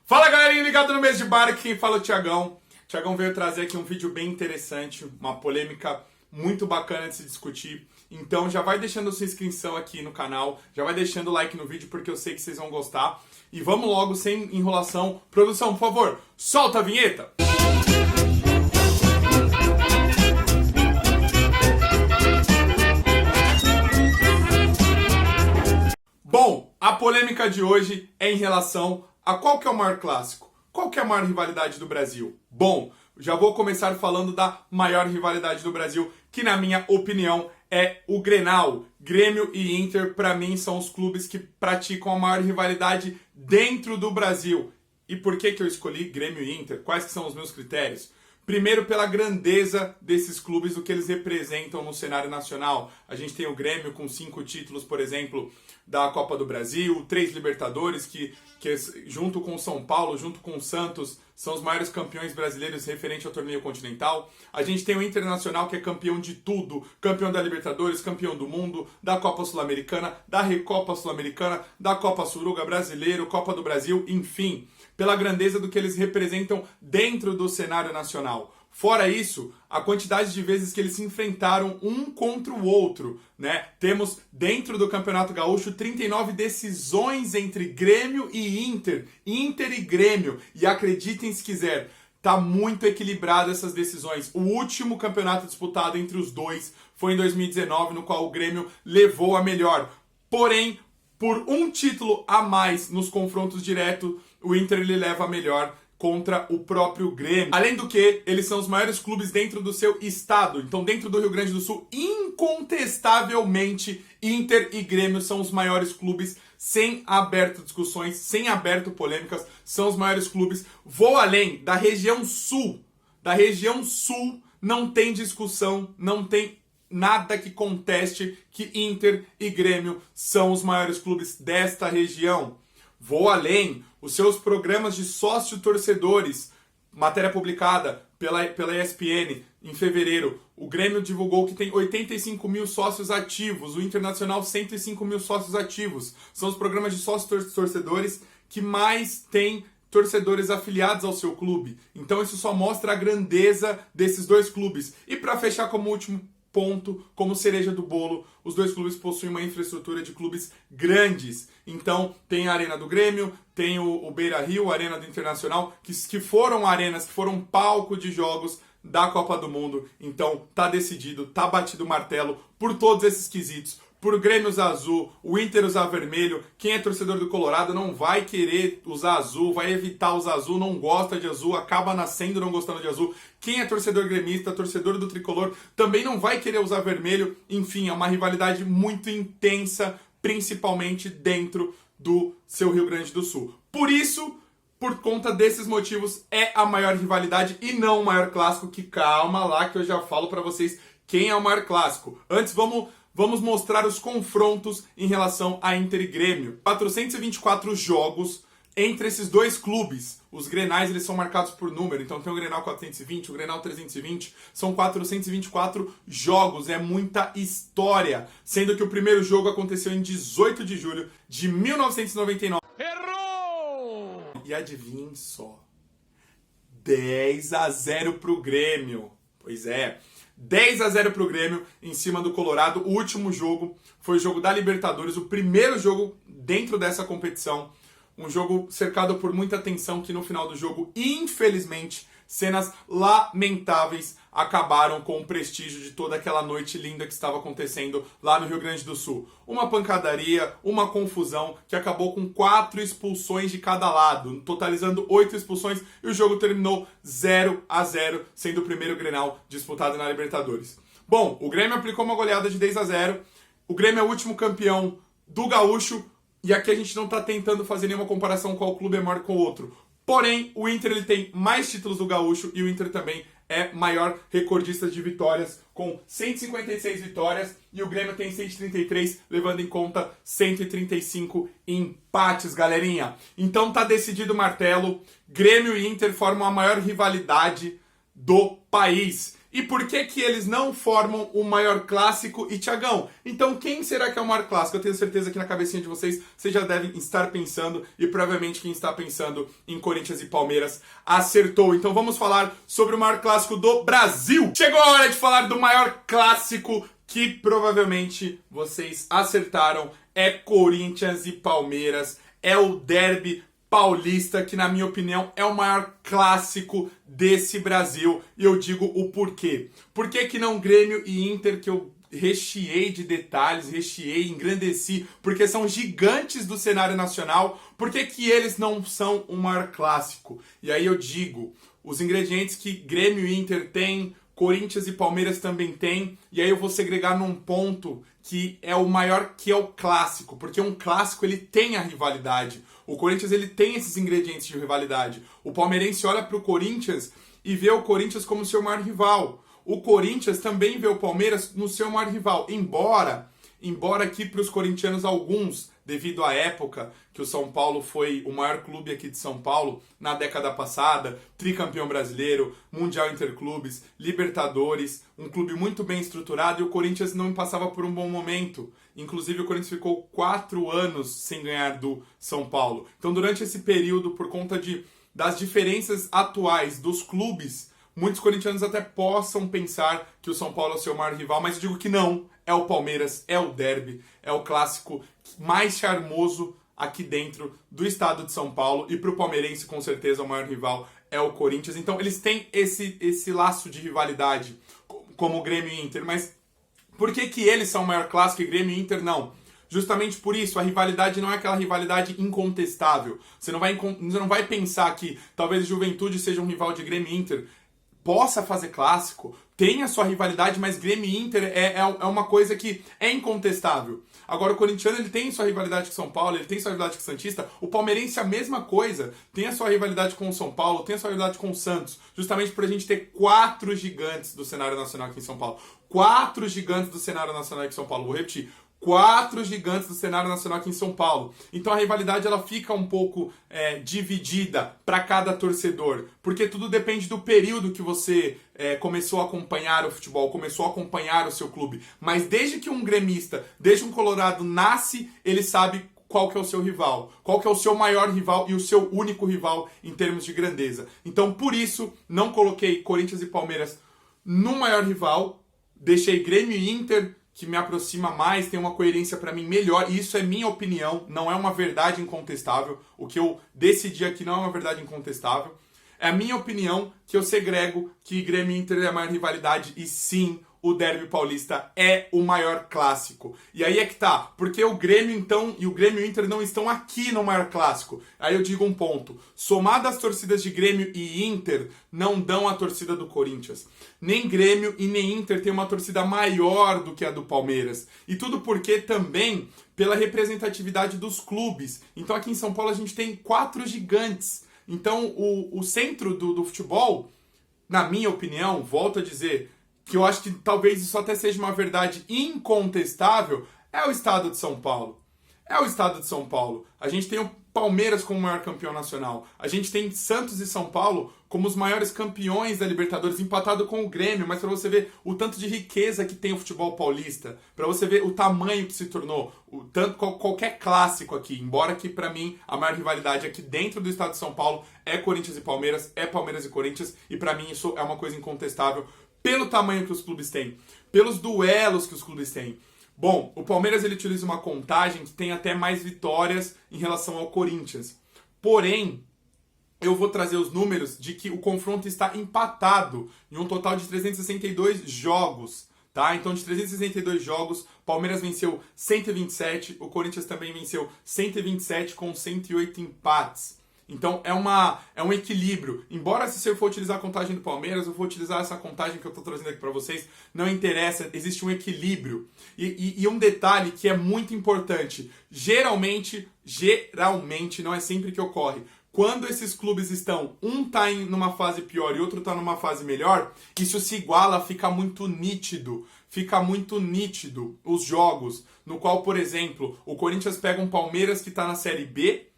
Fala galerinha, ligado no Mês de Bar, aqui quem fala é o Thiagão. O Thiagão veio trazer aqui um vídeo bem interessante, uma polêmica muito bacana de se discutir. Então já vai deixando a sua inscrição aqui no canal, já vai deixando o like no vídeo porque eu sei que vocês vão gostar. E vamos logo, sem enrolação. Produção, por favor, solta a vinheta! Bom, a polêmica de hoje é em relação a qual que é o maior clássico, qual que é a maior rivalidade do Brasil. Bom, já vou começar falando da maior rivalidade do Brasil, que na minha opinião é o Grenal. Grêmio e Inter, para mim, são os clubes que praticam a maior rivalidade dentro do Brasil. E por que eu escolhi Grêmio e Inter? Quais que são os meus critérios? Primeiro, pela grandeza desses clubes, o que eles representam no cenário nacional. A gente tem o Grêmio com 5 títulos, por exemplo, da Copa do Brasil, 3 Libertadores, que junto com o São Paulo, junto com o Santos, são os maiores campeões brasileiros referente ao torneio continental. A gente tem o Internacional, que é campeão de tudo, campeão da Libertadores, campeão do mundo, da Copa Sul-Americana, da Recopa Sul-Americana, da Copa Suruga Brasileiro, Copa do Brasil, enfim, pela grandeza do que eles representam dentro do cenário nacional. Fora isso, a quantidade de vezes que eles se enfrentaram um contra o outro, né? Temos dentro do Campeonato Gaúcho 39 decisões entre Grêmio e Inter, Inter e Grêmio, e acreditem se quiser, tá muito equilibrado essas decisões. O último campeonato disputado entre os dois foi em 2019, no qual o Grêmio levou a melhor. Porém, por um título a mais nos confrontos diretos, o Inter ele leva a melhor contra o próprio Grêmio. Além do que, eles são os maiores clubes dentro do seu estado. Então, dentro do Rio Grande do Sul, incontestavelmente, Inter e Grêmio são os maiores clubes, sem aberto discussões, sem aberto polêmicas, são os maiores clubes. Vou além, da região sul. Da região sul não tem discussão, não tem nada que conteste que Inter e Grêmio são os maiores clubes desta região. Vou além, os seus programas de sócio-torcedores, matéria publicada pela ESPN em fevereiro, o Grêmio divulgou que tem 85 mil sócios ativos, o Internacional 105 mil sócios ativos. São os programas de sócio-torcedores que mais têm torcedores afiliados ao seu clube. Então isso só mostra a grandeza desses dois clubes. E para fechar como último ponto, como cereja do bolo, os dois clubes possuem uma infraestrutura de clubes grandes. Então, tem a Arena do Grêmio, tem o Beira-Rio, a Arena do Internacional, que foram arenas, que foram palco de jogos da Copa do Mundo. Então, tá decidido, tá batido o martelo por todos esses quesitos. Por o Grêmio usar azul, o Inter usar vermelho. Quem é torcedor do Colorado não vai querer usar azul, vai evitar usar azul, não gosta de azul, acaba nascendo não gostando de azul. Quem é torcedor gremista, torcedor do Tricolor, também não vai querer usar vermelho. Enfim, é uma rivalidade muito intensa, principalmente dentro do seu Rio Grande do Sul. Por isso, por conta desses motivos, é a maior rivalidade e não o maior clássico, que calma lá que eu já falo pra vocês quem é o maior clássico. Antes, vamos mostrar os confrontos em relação a Inter e Grêmio. 424 jogos entre esses dois clubes. Os Grenais eles são marcados por número, então tem o Grenal 420, o Grenal 320, são 424 jogos, é muita história. Sendo que o primeiro jogo aconteceu em 18 de julho de 1999. Errou! E adivinhem só, 10-0 pro Grêmio. Pois é, 10-0 pro Grêmio em cima do Colorado. O último jogo foi o jogo da Libertadores, o primeiro jogo dentro dessa competição. Um jogo cercado por muita tensão que no final do jogo, infelizmente, cenas lamentáveis acabaram com o prestígio de toda aquela noite linda que estava acontecendo lá no Rio Grande do Sul. Uma pancadaria, uma confusão que acabou com 4 expulsões de cada lado, totalizando 8 expulsões, e o jogo terminou 0-0, sendo o primeiro Grenal disputado na Libertadores. Bom, o Grêmio aplicou uma goleada de 10-0, o Grêmio é o último campeão do Gaúcho, e aqui a gente não está tentando fazer nenhuma comparação qual clube é maior com o outro. Porém, o Inter ele tem mais títulos do Gaúcho e o Inter também é maior recordista de vitórias, com 156 vitórias, e o Grêmio tem 133, levando em conta 135 empates, galerinha. Então tá decidido o martelo, Grêmio e Inter formam a maior rivalidade do país. E por que que eles não formam o maior clássico? E Thiagão, então quem será que é o maior clássico? Eu tenho certeza que na cabecinha de vocês já devem estar pensando, e provavelmente quem está pensando em Corinthians e Palmeiras acertou. Então vamos falar sobre o maior clássico do Brasil. Chegou a hora de falar do maior clássico que provavelmente vocês acertaram. É Corinthians e Palmeiras, é o derby paulista, que na minha opinião é o maior clássico desse Brasil, e eu digo o porquê. Por que que não Grêmio e Inter, que eu recheei de detalhes, recheei, engrandeci, porque são gigantes do cenário nacional? Por que que eles não são o maior clássico? E aí eu digo, os ingredientes que Grêmio e Inter têm, Corinthians e Palmeiras também tem, e aí eu vou segregar num ponto que é o maior, que é o clássico, porque um clássico ele tem a rivalidade. O Corinthians ele tem esses ingredientes de rivalidade. O palmeirense olha para o Corinthians e vê o Corinthians como seu maior rival. O Corinthians também vê o Palmeiras no seu maior rival, embora aqui para os corintianos alguns, devido à época que o São Paulo foi o maior clube aqui de São Paulo na década passada, tricampeão brasileiro, Mundial Interclubes, Libertadores, um clube muito bem estruturado, e o Corinthians não passava por um bom momento. Inclusive o Corinthians ficou 4 anos sem ganhar do São Paulo. Então durante esse período, por conta das diferenças atuais dos clubes, muitos corintianos até possam pensar que o São Paulo é o seu maior rival, mas eu digo que não. É o Palmeiras, é o derby, é o clássico mais charmoso aqui dentro do estado de São Paulo. E para o palmeirense, com certeza, o maior rival é o Corinthians. Então eles têm esse laço de rivalidade, como o Grêmio e Inter. Mas por que que eles são o maior clássico e Grêmio e Inter não? Justamente por isso, a rivalidade não é aquela rivalidade incontestável. Você não vai pensar que talvez Juventude seja um rival de Grêmio e Inter, possa fazer clássico, tenha sua rivalidade, mas Grêmio e Inter é uma coisa que é incontestável. Agora o corintiano ele tem sua rivalidade com São Paulo, ele tem sua rivalidade com o Santista, o palmeirense a mesma coisa, tem a sua rivalidade com o São Paulo, tem a sua rivalidade com o Santos, justamente pra gente ter 4 gigantes do cenário nacional aqui em São Paulo. 4 gigantes do cenário nacional aqui em São Paulo, vou repetir. 4 gigantes do cenário nacional aqui em São Paulo. Então a rivalidade ela fica um pouco dividida para cada torcedor, porque tudo depende do período que você começou a acompanhar o futebol, começou a acompanhar o seu clube. Mas desde que um gremista, desde um colorado nasce, ele sabe qual que é o seu rival, qual que é o seu maior rival e o seu único rival em termos de grandeza. Então por isso não coloquei Corinthians e Palmeiras no maior rival, deixei Grêmio e Inter, que me aproxima mais, tem uma coerência para mim melhor, e isso é minha opinião, não é uma verdade incontestável. O que eu decidi aqui não é uma verdade incontestável. É a minha opinião que eu segrego que Grêmio e Inter é a maior rivalidade, e sim, o derby paulista é o maior clássico. E aí é que tá, porque o Grêmio então e o Grêmio e Inter não estão aqui no maior clássico. Aí eu digo um ponto, somado as torcidas de Grêmio e Inter, não dão a torcida do Corinthians. Nem Grêmio e nem Inter tem uma torcida maior do que a do Palmeiras. E tudo porque também pela representatividade dos clubes. Então aqui em São Paulo a gente tem 4 gigantes. Então o centro do futebol, na minha opinião, volto a dizer, que eu acho que talvez isso até seja uma verdade incontestável, é o estado de São Paulo. É o estado de São Paulo. A gente tem o Palmeiras como o maior campeão nacional. A gente tem Santos e São Paulo como os maiores campeões da Libertadores, empatado com o Grêmio, mas para você ver o tanto de riqueza que tem o futebol paulista, para você ver o tamanho que se tornou, o tanto qualquer clássico aqui, embora que para mim a maior rivalidade aqui dentro do estado de São Paulo é Corinthians e Palmeiras, é Palmeiras e Corinthians, e para mim isso é uma coisa incontestável pelo tamanho que os clubes têm, pelos duelos que os clubes têm. Bom, o Palmeiras ele utiliza uma contagem que tem até mais vitórias em relação ao Corinthians. Porém, eu vou trazer os números de que o confronto está empatado em um total de 362 jogos. Tá? Então, de 362 jogos, Palmeiras venceu 127, o Corinthians também venceu 127 com 108 empates. Então é um equilíbrio. Embora se eu for utilizar a contagem do Palmeiras, eu vou utilizar essa contagem que eu estou trazendo aqui para vocês, não interessa, existe um equilíbrio. E um detalhe que é muito importante, geralmente, não é sempre que ocorre. Quando esses clubes estão, um tá numa fase pior e outro tá numa fase melhor, isso se iguala, fica muito nítido os jogos, no qual, por exemplo, o Corinthians pega um Palmeiras que tá na Série B,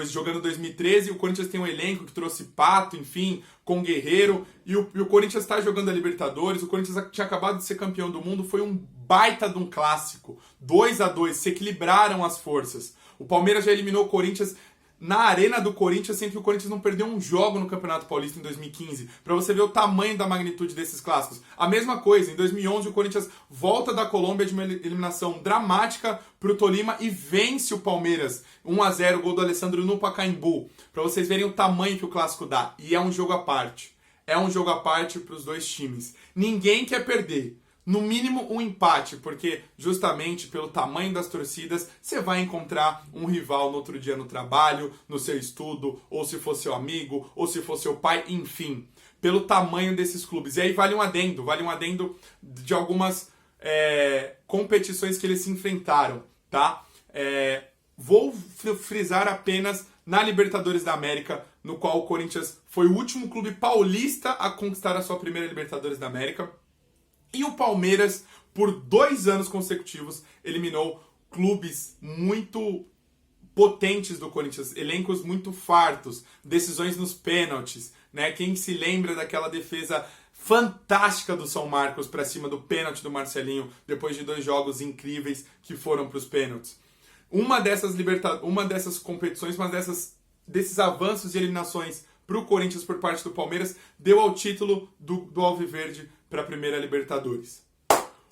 jogando 2013, o Corinthians tem um elenco que trouxe Pato, enfim, com Guerreiro, e o Corinthians está jogando a Libertadores, o Corinthians tinha acabado de ser campeão do mundo, foi um baita de um clássico, 2-2, se equilibraram as forças. O Palmeiras já eliminou o Corinthians na arena do Corinthians, sendo que o Corinthians não perdeu um jogo no Campeonato Paulista em 2015, para você ver o tamanho da magnitude desses clássicos. A mesma coisa, em 2011 o Corinthians volta da Colômbia de uma eliminação dramática pro Tolima e vence o Palmeiras, 1-0, gol do Alessandro no Pacaembu, para vocês verem o tamanho que o clássico dá. E é um jogo à parte. É um jogo à parte para os dois times. Ninguém quer perder. No mínimo um empate, porque justamente pelo tamanho das torcidas, você vai encontrar um rival no outro dia no trabalho, no seu estudo, ou se for seu amigo, ou se for seu pai, enfim. Pelo tamanho desses clubes. E aí vale um adendo de algumas competições que eles se enfrentaram, tá? Vou frisar apenas na Libertadores da América, no qual o Corinthians foi o último clube paulista a conquistar a sua primeira Libertadores da América. E o Palmeiras, por 2 anos consecutivos, eliminou clubes muito potentes do Corinthians, elencos muito fartos, decisões nos pênaltis, né? Quem se lembra daquela defesa fantástica do São Marcos para cima do pênalti do Marcelinho, depois de 2 jogos incríveis que foram para os pênaltis. Uma dessas competições, desses avanços e eliminações para o Corinthians por parte do Palmeiras, deu ao título do Alviverde para a primeira Libertadores.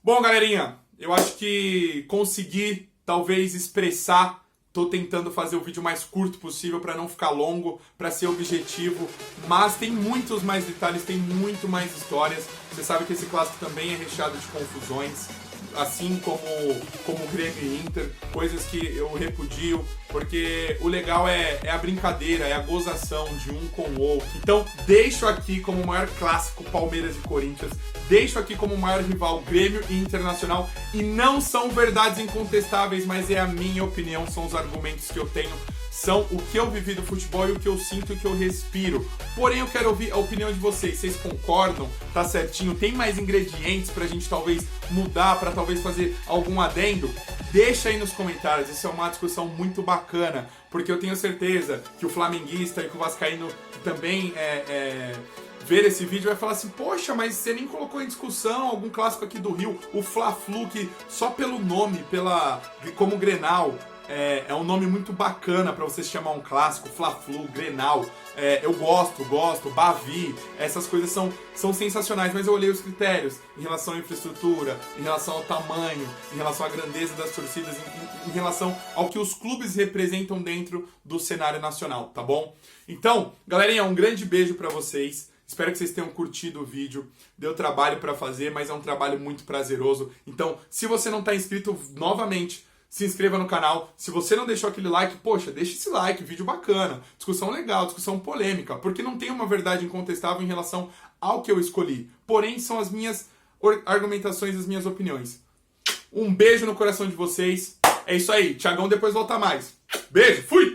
Bom, galerinha, eu acho que consegui talvez expressar. Tô tentando fazer o vídeo mais curto possível para não ficar longo, para ser objetivo, mas tem muitos mais detalhes, tem muito mais histórias. Você sabe que esse clássico também é recheado de confusões, assim como o Grêmio e Inter, coisas que eu repudio, porque o legal é a brincadeira, é a gozação de um com o outro. Então, deixo aqui como o maior clássico Palmeiras e Corinthians, deixo aqui como o maior rival Grêmio e Internacional, e não são verdades incontestáveis, mas é a minha opinião, são os argumentos que eu tenho, são o que eu vivi do futebol e o que eu sinto e o que eu respiro. Porém, eu quero ouvir a opinião de vocês. Vocês concordam? Tá certinho? Tem mais ingredientes pra gente talvez mudar, pra talvez fazer algum adendo? Deixa aí nos comentários. Isso é uma discussão muito bacana, porque eu tenho certeza que o flamenguista e que o vascaíno também ver esse vídeo vai falar assim: poxa, mas você nem colocou em discussão algum clássico aqui do Rio, o Fla-Flu, que só pelo nome, como Grenal, é um nome muito bacana para você chamar um clássico, Fla-Flu, Grenal. Eu gosto, Bavi, essas coisas são sensacionais, mas eu olhei os critérios em relação à infraestrutura, em relação ao tamanho, em relação à grandeza das torcidas, em relação ao que os clubes representam dentro do cenário nacional, tá bom? Então, galerinha, um grande beijo para vocês. Espero que vocês tenham curtido o vídeo. Deu trabalho para fazer, mas é um trabalho muito prazeroso. Então, se você não está inscrito, novamente, se inscreva no canal. Se você não deixou aquele like, poxa, deixa esse like, vídeo bacana, discussão legal, discussão polêmica, porque não tem uma verdade incontestável em relação ao que eu escolhi. Porém, são as minhas argumentações, as minhas opiniões. Um beijo no coração de vocês. É isso aí, Thiagão depois volta mais. Beijo, fui!